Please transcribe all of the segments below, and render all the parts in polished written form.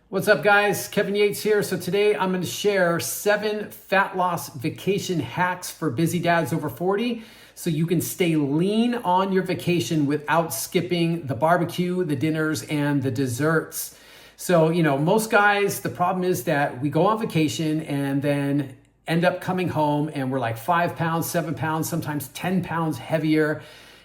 What's up, guys? Kevin Yates here. So today I'm going to share 7 fat loss vacation hacks for busy dads over 40 so you can stay lean on your vacation without skipping the barbecue, the dinners, and the desserts. So, most guys, the problem is that we go on vacation and then end up coming home and we're like 5 pounds, 7 pounds, sometimes 10 pounds heavier.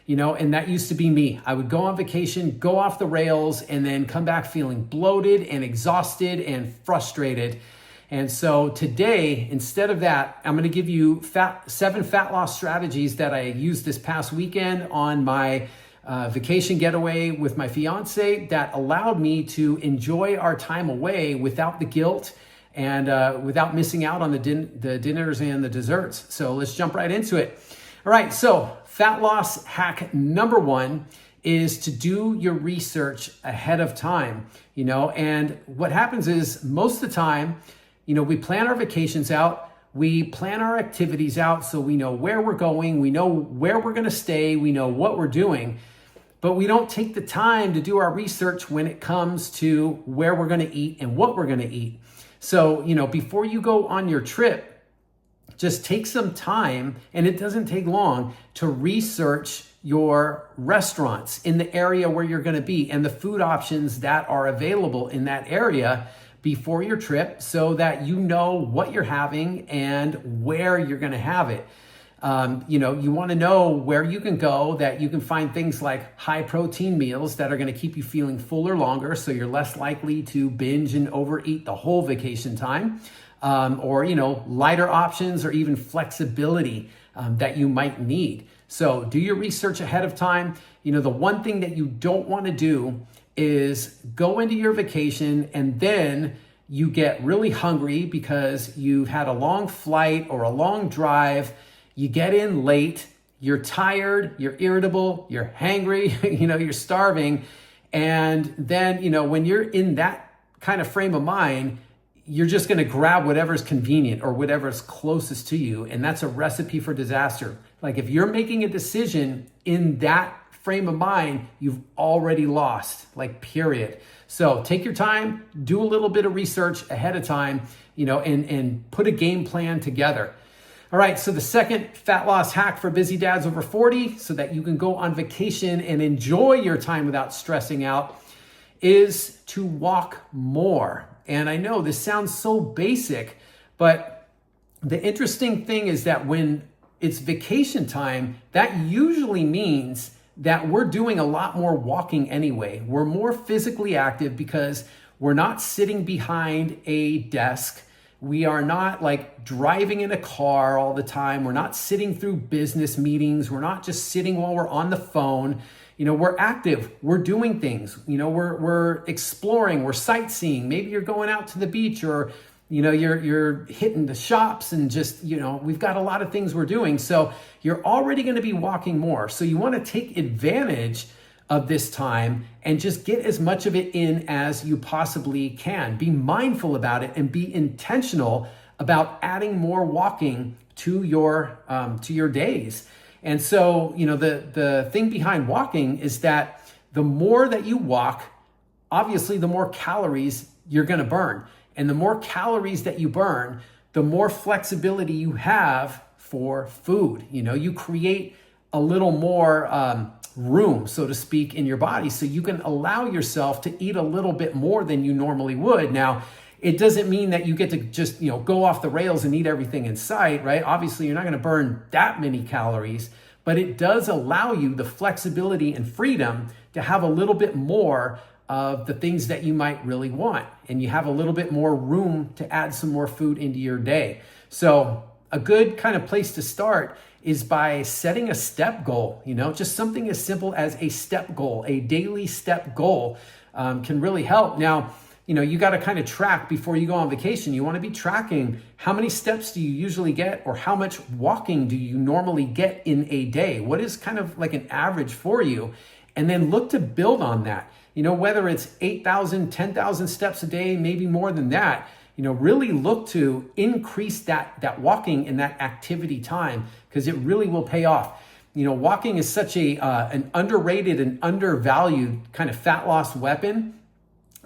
And that used to be me. I would go on vacation, go off the rails, and then come back feeling bloated and exhausted and frustrated. And so today, instead of that, I'm going to give you 7 fat loss strategies that I used this past weekend on my vacation getaway with my fiance that allowed me to enjoy our time away without the guilt and without missing out on the dinners and the desserts. So let's jump right into it. All right, so fat loss hack number 1 is to do your research ahead of time, and what happens is most of the time, we plan our vacations out, we plan our activities out so we know where we're going, we know where we're going to stay, we know what we're doing, but we don't take the time to do our research when it comes to where we're going to eat and what we're going to eat. So, before you go on your trip, just take some time, and it doesn't take long, to research your restaurants in the area where you're going to be and the food options that are available in that area before your trip so that you know what you're having and where you're going to have it. You want to know where you can go, that you can find things like high protein meals that are going to keep you feeling fuller longer so you're less likely to binge and overeat the whole vacation time. Or lighter options or even flexibility that you might need. So do your research ahead of time. The one thing that you don't want to do is go into your vacation and then you get really hungry because you've had a long flight or a long drive. You get in late, you're tired, you're irritable, you're hangry, you're starving. And then, when you're in that kind of frame of mind, you're just going to grab whatever's convenient or whatever's closest to you. And that's a recipe for disaster. Like if you're making a decision in that frame of mind, you've already lost, period. So take your time, do a little bit of research ahead of time, and put a game plan together. All right, so the second fat loss hack for busy dads over 40 so that you can go on vacation and enjoy your time without stressing out is to walk more. And I know this sounds so basic, but the interesting thing is that when it's vacation time, that usually means that we're doing a lot more walking anyway. We're more physically active because we're not sitting behind a desk. We are not driving in a car all the time. We're not sitting through business meetings. We're not just sitting while we're on the phone. We're active, we're doing things, we're exploring, we're sightseeing. Maybe you're going out to the beach or, you're hitting the shops and just, we've got a lot of things we're doing. So you're already going to be walking more. So you want to take advantage of this time and just get as much of it in as you possibly can. Be mindful about it and be intentional about adding more walking to your days. And so, the thing behind walking is that the more that you walk, obviously the more calories you're going to burn. And the more calories that you burn, the more flexibility you have for food. You create a little more room, so to speak, in your body so you can allow yourself to eat a little bit more than you normally would. Now, it doesn't mean that you get to just, go off the rails and eat everything in sight, right? Obviously, you're not going to burn that many calories, but it does allow you the flexibility and freedom to have a little bit more of the things that you might really want. And you have a little bit more room to add some more food into your day. So a good kind of place to start is by setting a step goal, just something as simple as a step goal, a daily step goal can really help. Now, you got to kind of track before you go on vacation. You want to be tracking how many steps do you usually get or how much walking do you normally get in a day? What is kind of like an average for you? And then look to build on that. Whether it's 8,000, 10,000 steps a day, maybe more than that, really look to increase that walking and that activity time because it really will pay off. Walking is such an underrated and undervalued kind of fat loss weapon.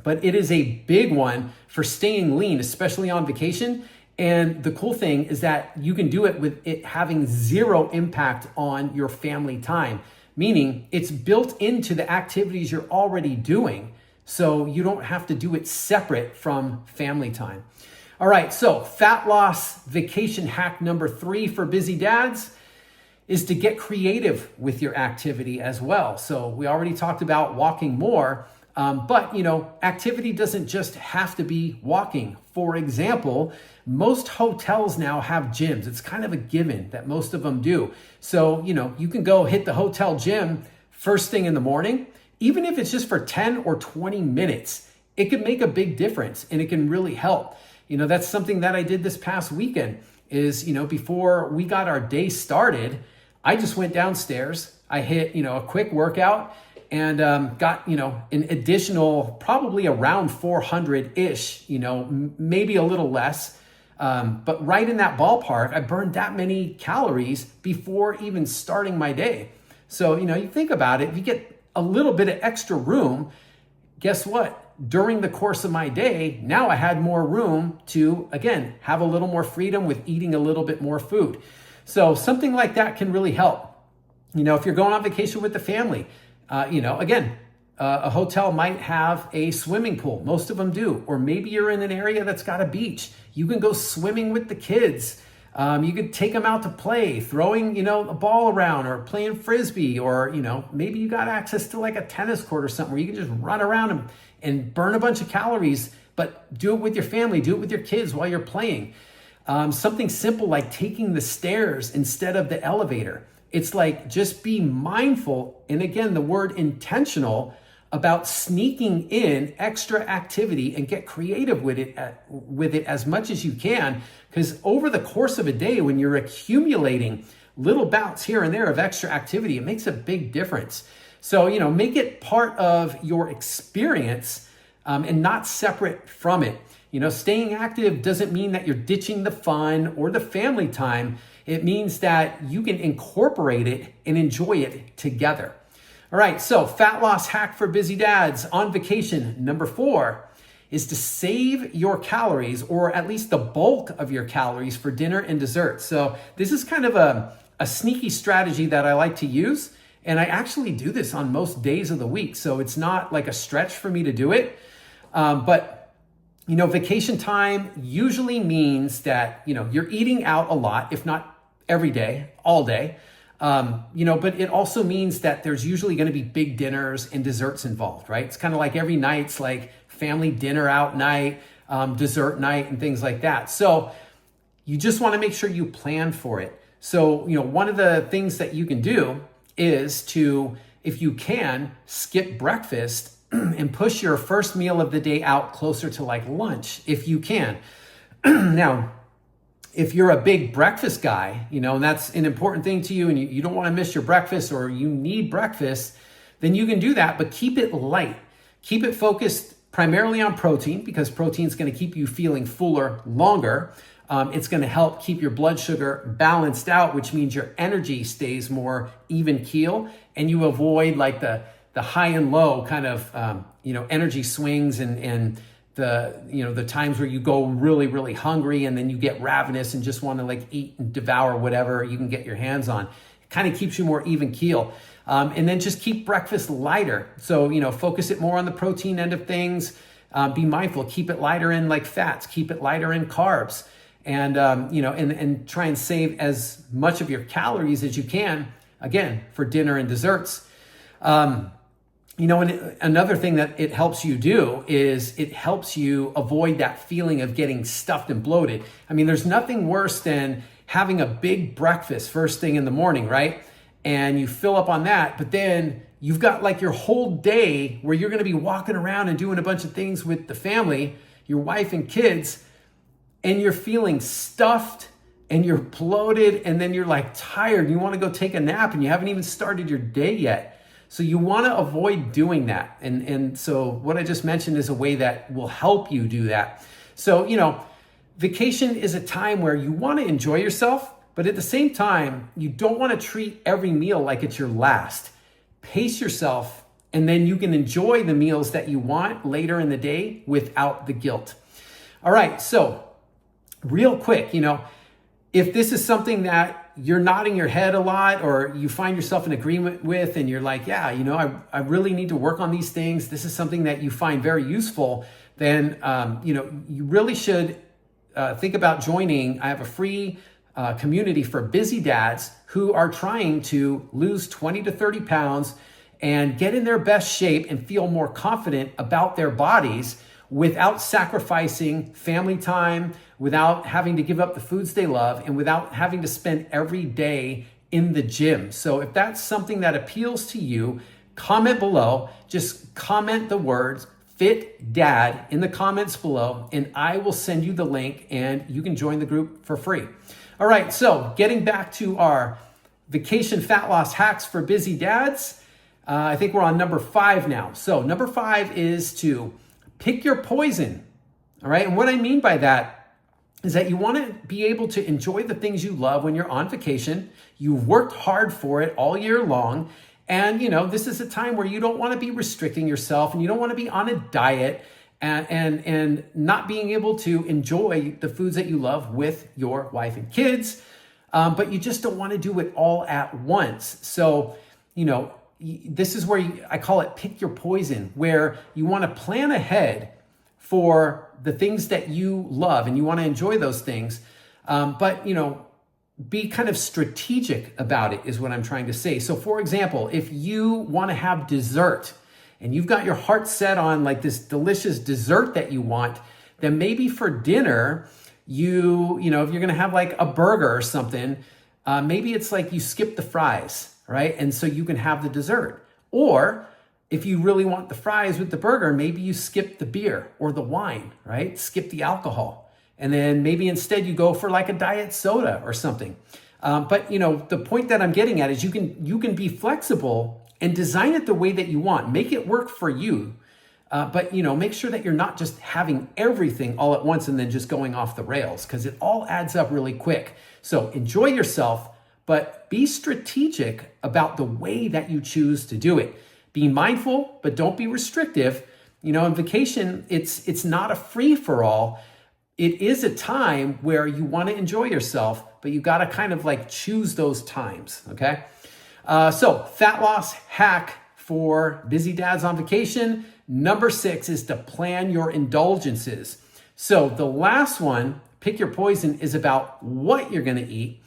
but it is a big one for staying lean, especially on vacation. And the cool thing is that you can do it with it having zero impact on your family time, meaning it's built into the activities you're already doing. So you don't have to do it separate from family time. All right, so fat loss vacation hack number 3 for busy dads is to get creative with your activity as well. So we already talked about walking more, but activity doesn't just have to be walking. For example, most hotels now have gyms. It's kind of a given that most of them do. So, you can go hit the hotel gym first thing in the morning, even if it's just for 10 or 20 minutes, it can make a big difference and it can really help. That's something that I did this past weekend is, before we got our day started, I just went downstairs, I hit, a quick workout and got, an additional probably around 400-ish, maybe a little less. But right in that ballpark, I burned that many calories before even starting my day. So, you think about it, if you get a little bit of extra room, guess what? During the course of my day, now I had more room to, again, have a little more freedom with eating a little bit more food. So something like that can really help. If you're going on vacation with the family, a hotel might have a swimming pool. Most of them do. Or maybe you're in an area that's got a beach. You can go swimming with the kids. You could take them out to play, throwing, a ball around or playing frisbee, or, maybe you got access to like a tennis court or something where you can just run around and burn a bunch of calories, but do it with your family, do it with your kids while you're playing. Something simple like taking the stairs instead of the elevator. It's like, just be mindful. And again, the word intentional about sneaking in extra activity and get creative with it as much as you can. Because over the course of a day, when you're accumulating little bouts here and there of extra activity, it makes a big difference. So, make it part of your experience and not separate from it. Staying active doesn't mean that you're ditching the fun or the family time. It means that you can incorporate it and enjoy it together. All right, so fat loss hack for busy dads on vacation. Number 4 is to save your calories, or at least the bulk of your calories, for dinner and dessert. So this is kind of a sneaky strategy that I like to use. And I actually do this on most days of the week. So it's not like a stretch for me to do it. But vacation time usually means that, you're eating out a lot, if not every day, all day. But it also means that there's usually going to be big dinners and desserts involved, right? It's kind of like every night's like family dinner out night, dessert night, and things like that. So you just want to make sure you plan for it. So, one of the things that you can do is to, if you can, skip breakfast and push your first meal of the day out closer to like lunch, if you can. Now, if you're a big breakfast guy, and that's an important thing to you, and you don't want to miss your breakfast, or you need breakfast, then you can do that, but keep it light. Keep it focused primarily on protein, because protein is going to keep you feeling fuller longer. It's going to help keep your blood sugar balanced out, which means your energy stays more even keel, and you avoid like the high and low kind of energy swings and the times where you go really, really hungry and then you get ravenous and just want to like eat and devour whatever you can get your hands on. It kind of keeps you more even keel. And then just keep breakfast lighter. So, focus it more on the protein end of things. Be mindful, keep it lighter in like fats, keep it lighter in carbs, and, and try and save as much of your calories as you can, again, for dinner and desserts. And another thing that it helps you do is it helps you avoid that feeling of getting stuffed and bloated. I mean, there's nothing worse than having a big breakfast first thing in the morning, right? And you fill up on that, but then you've got like your whole day where you're going to be walking around and doing a bunch of things with the family, your wife and kids, and you're feeling stuffed and you're bloated, and then you're like tired. You want to go take a nap and you haven't even started your day yet. So you want to avoid doing that. And so what I just mentioned is a way that will help you do that. So, vacation is a time where you want to enjoy yourself, but at the same time, you don't want to treat every meal like it's your last. Pace yourself And then you can enjoy the meals that you want later in the day without the guilt. All right, so real quick, if this is something that you're nodding your head a lot or you find yourself in agreement with and you're like, yeah, I really need to work on these things. This is something that you find very useful. Then, you really should think about joining. I have a free community for busy dads who are trying to lose 20 to 30 pounds and get in their best shape and feel more confident about their bodies without sacrificing family time, without having to give up the foods they love, and without having to spend every day in the gym. So if that's something that appeals to you, comment below. Just comment the words Fit Dad in the comments below, and I will send you the link and you can join the group for free. All right, so getting back to our vacation fat loss hacks for busy dads, I think we're on number 5 now. So number 5 is to pick your poison. All right, and what I mean by that is that you want to be able to enjoy the things you love when you're on vacation. You've worked hard for it all year long. And, this is a time where you don't want to be restricting yourself and you don't want to be on a diet and not being able to enjoy the foods that you love with your wife and kids. But you just don't want to do it all at once. So, this is where I call it pick your poison, where you want to plan ahead for the things that you love and you want to enjoy those things. But, be kind of strategic about it is what I'm trying to say. So for example, if you want to have dessert and you've got your heart set on like this delicious dessert that you want, then maybe for dinner, if you're going to have like a burger or something, maybe it's like you skip the fries, right? And so you can have the dessert. Or if you really want the fries with the burger, maybe you skip the beer or the wine, right? Skip the alcohol. And then maybe instead you go for like a diet soda or something. But the point that I'm getting at is you can be flexible and design it the way that you want. Make it work for you. But make sure that you're not just having everything all at once and then just going off the rails, because it all adds up really quick. So enjoy yourself, but be strategic about the way that you choose to do it. Be mindful, but don't be restrictive. On vacation, it's not a free for all. It is a time where you want to enjoy yourself, but you got to kind of like choose those times, okay? So fat loss hack for busy dads on vacation. Number 6 is to plan your indulgences. So the last one, pick your poison, is about what you're going to eat.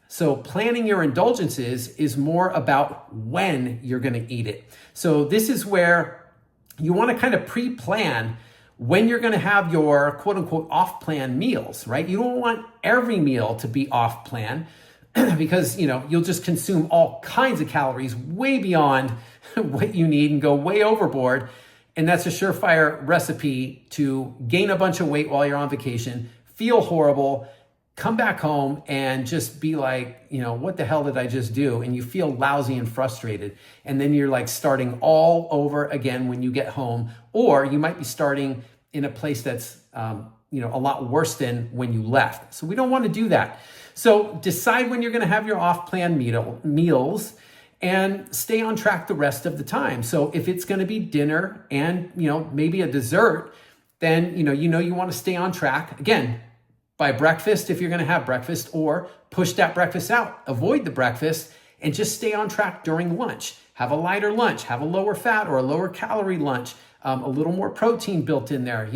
So planning your indulgences is more about when you're going to eat it. So this is where you want to kind of pre-plan when you're going to have your quote unquote off plan meals, right? You don't want every meal to be off plan because, you'll just consume all kinds of calories way beyond what you need and go way overboard. And that's a surefire recipe to gain a bunch of weight while you're on vacation, feel horrible, come back home and just be like, what the hell did I just do? And you feel lousy and frustrated. And then you're like starting all over again when you get home, or you might be starting in a place that's, a lot worse than when you left. So we don't want to do that. So decide when you're going to have your off-plan meals and stay on track the rest of the time. So if it's going to be dinner and, maybe a dessert, then, you want to stay on track. Again, by breakfast, if you're going to have breakfast, or push that breakfast out, avoid the breakfast and just stay on track during lunch. Have a lighter lunch, have a lower fat or a lower calorie lunch, a little more protein built in there,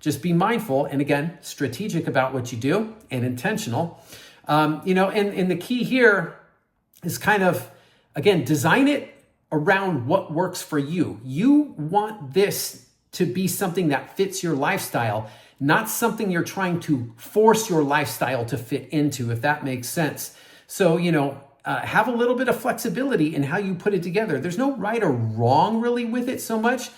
just be mindful. And again, strategic about what you do and intentional, and the key here is kind of, again, design it around what works for you. You want this to be something that fits your lifestyle, not something you're trying to force your lifestyle to fit into, if that makes sense. So, have a little bit of flexibility in how you put it together. There's no right or wrong really with it so much.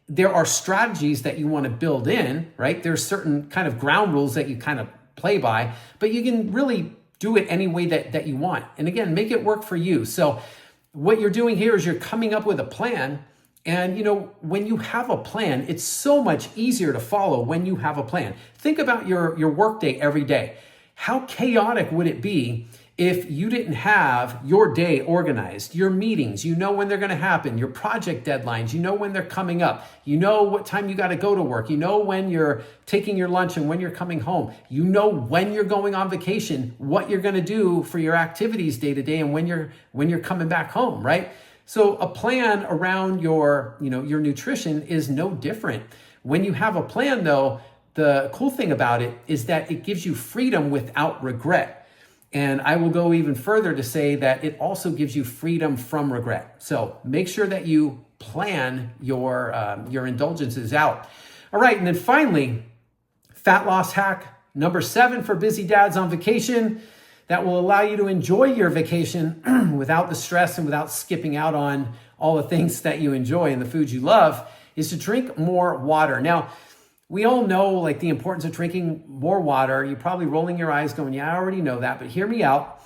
There are strategies that you want to build in, right? There's certain kind of ground rules that you kind of play by, but you can really do it any way that you want. And again, make it work for you. So what you're doing here is you're coming up with a plan. And, when you have a plan, it's so much easier to follow when you have a plan. Think about your workday every day. How chaotic would it be If you didn't have your day organized, your meetings, you know when they're going to happen, your project deadlines, you know when they're coming up, you know what time you got to go to work, you know when you're taking your lunch and when you're coming home, you know when you're going on vacation, what you're going to do for your activities day to day, and when you're coming back home, right? So a plan around your nutrition is no different. When you have a plan, though, the cool thing about it is that it gives you freedom without regret. And I will go even further to say that it also gives you freedom from regret. So make sure that you plan your indulgences out. All right, and then finally, fat loss hack number 7 for busy dads on vacation that will allow you to enjoy your vacation without the stress and without skipping out on all the things that you enjoy and the foods you love is to drink more water. Now, we all know like the importance of drinking more water. You're probably rolling your eyes going, yeah, I already know that, but hear me out.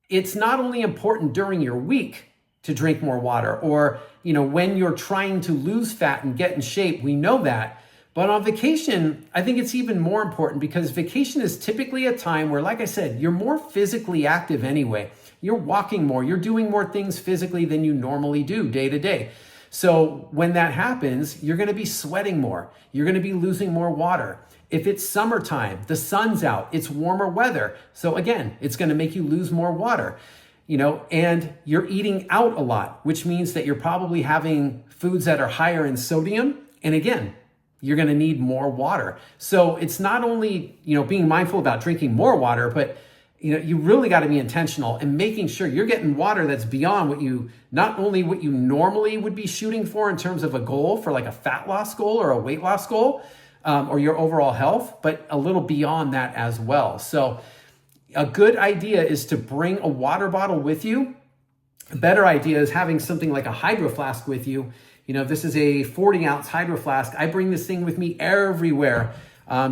It's not only important during your week to drink more water or, when you're trying to lose fat and get in shape, we know that. But on vacation, I think it's even more important because vacation is typically a time where, like I said, you're more physically active anyway. You're walking more, you're doing more things physically than you normally do day to day. So when that happens, you're going to be sweating more. You're going to be losing more water. If it's summertime, the sun's out, it's warmer weather. So again, it's going to make you lose more water, and you're eating out a lot, which means that you're probably having foods that are higher in sodium. And again, you're going to need more water. So it's not only, being mindful about drinking more water, but you really got to be intentional and making sure you're getting water that's beyond not only what you normally would be shooting for in terms of a goal for like a fat loss goal or a weight loss goal or your overall health, but a little beyond that as well. So a good idea is to bring a water bottle with you. A better idea is having something like a hydro flask with you. If this is a 40-ounce hydro flask, I bring this thing with me everywhere.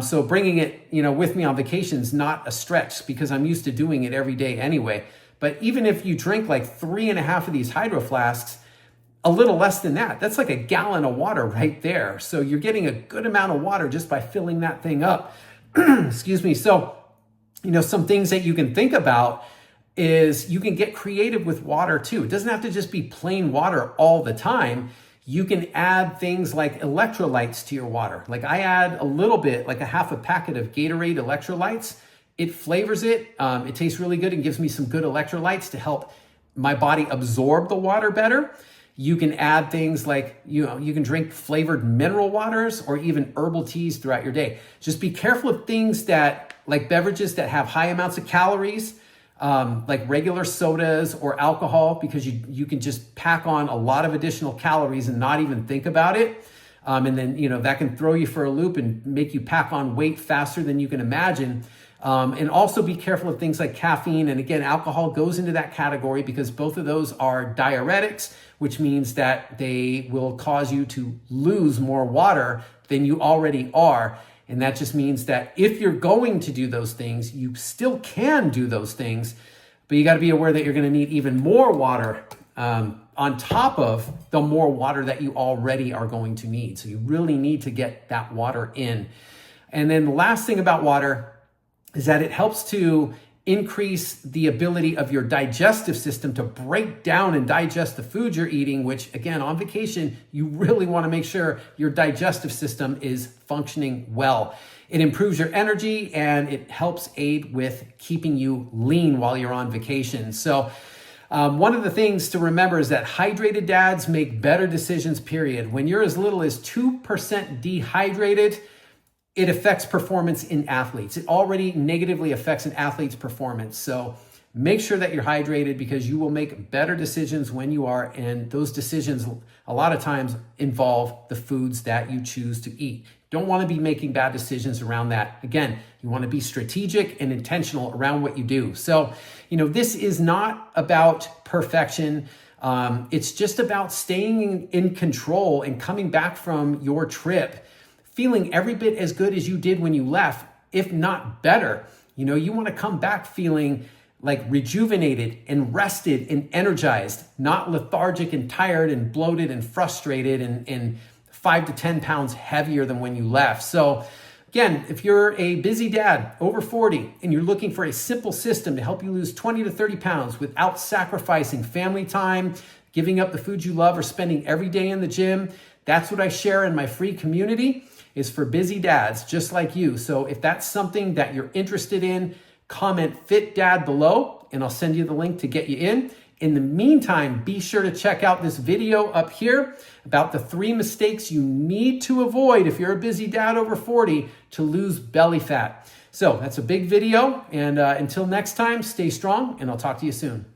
So bringing it, with me on vacation is not a stretch because I'm used to doing it every day anyway. But even if you drink like 3.5 of these hydro flasks, a little less than that, that's like a gallon of water right there. So you're getting a good amount of water just by filling that thing up. Excuse me. So, some things that you can think about is you can get creative with water too. It doesn't have to just be plain water all the time. You can add things like electrolytes to your water. Like I add a little bit, like a half a packet of Gatorade electrolytes. It flavors it. It tastes really good and gives me some good electrolytes to help my body absorb the water better. You can add things like, you can drink flavored mineral waters or even herbal teas throughout your day. Just be careful of things like beverages that have high amounts of calories, like regular sodas or alcohol, because you can just pack on a lot of additional calories and not even think about it. And then, that can throw you for a loop and make you pack on weight faster than you can imagine. And also be careful of things like caffeine. And again, alcohol goes into that category because both of those are diuretics, which means that they will cause you to lose more water than you already are. And that just means that if you're going to do those things, you still can do those things, but you got to be aware that you're going to need even more water on top of the more water that you already are going to need. So you really need to get that water in. And then the last thing about water is that it helps to increase the ability of your digestive system to break down and digest the food you're eating, which again, on vacation, you really want to make sure your digestive system is functioning well. It improves your energy and it helps aid with keeping you lean while you're on vacation. So one of the things to remember is that hydrated dads make better decisions, period. When you're as little as 2% dehydrated, it affects performance in athletes. It already negatively affects an athlete's performance. So make sure that you're hydrated because you will make better decisions when you are. And those decisions a lot of times involve the foods that you choose to eat. Don't want to be making bad decisions around that. Again, you want to be strategic and intentional around what you do. So, this is not about perfection. It's just about staying in control and coming back from your trip feeling every bit as good as you did when you left, if not better. You want to come back feeling like rejuvenated and rested and energized, not lethargic and tired and bloated and frustrated and 5 to 10 pounds heavier than when you left. So Again, if you're a busy dad over 40 and you're looking for a simple system to help you lose 20 to 30 pounds without sacrificing family time, giving up the food you love, or spending every day in the gym, that's what I share in my free community, is for busy dads just like you. So if that's something that you're interested in, comment Fit Dad below and I'll send you the link to get you in. In the meantime, be sure to check out this video up here about the 3 mistakes you need to avoid if you're a busy dad over 40 to lose belly fat. So that's a big video, and until next time, stay strong and I'll talk to you soon.